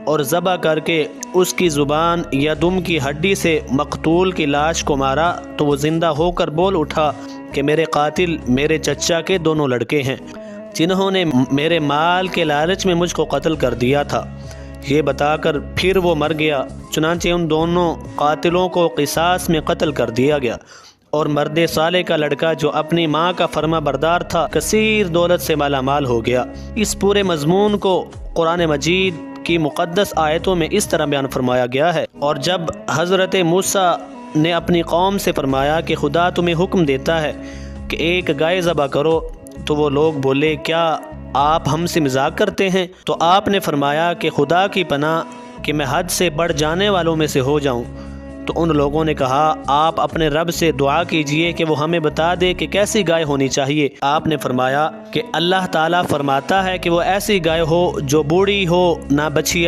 اور ذبح کر کے اس کی زبان یا دم کی ہڈی سے مقتول کی لاش کو مارا تو وہ زندہ ہو کر بول اٹھا کہ میرے قاتل میرے چچا کے دونوں لڑکے ہیں جنہوں نے میرے مال کے لالچ میں مجھ کو قتل کر دیا تھا۔ یہ بتا کر پھر وہ مر گیا۔ چنانچہ ان دونوں قاتلوں کو قصاص میں قتل کر دیا گیا، اور مرد صالح کا لڑکا جو اپنی ماں کا فرما بردار تھا کثیر دولت سے مالا مال ہو گیا۔ اس پورے مضمون کو قرآن مجید کی مقدس آیتوں میں اس طرح بیان فرمایا گیا ہے۔ اور جب حضرت موسیٰ نے اپنی قوم سے فرمایا کہ خدا تمہیں حکم دیتا ہے کہ ایک گائے ذبح کرو، تو وہ لوگ بولے کیا آپ ہم سے مذاق کرتے ہیں؟ تو آپ نے فرمایا کہ خدا کی پناہ کہ میں حد سے بڑھ جانے والوں میں سے ہو جاؤں۔ تو ان لوگوں نے کہا آپ اپنے رب سے دعا کیجئے کہ وہ ہمیں بتا دے کہ کیسی گائے ہونی چاہیے۔ آپ نے فرمایا کہ اللہ تعالیٰ فرماتا ہے کہ وہ ایسی گائے ہو جو بوڑھی ہو، نہ بچھیا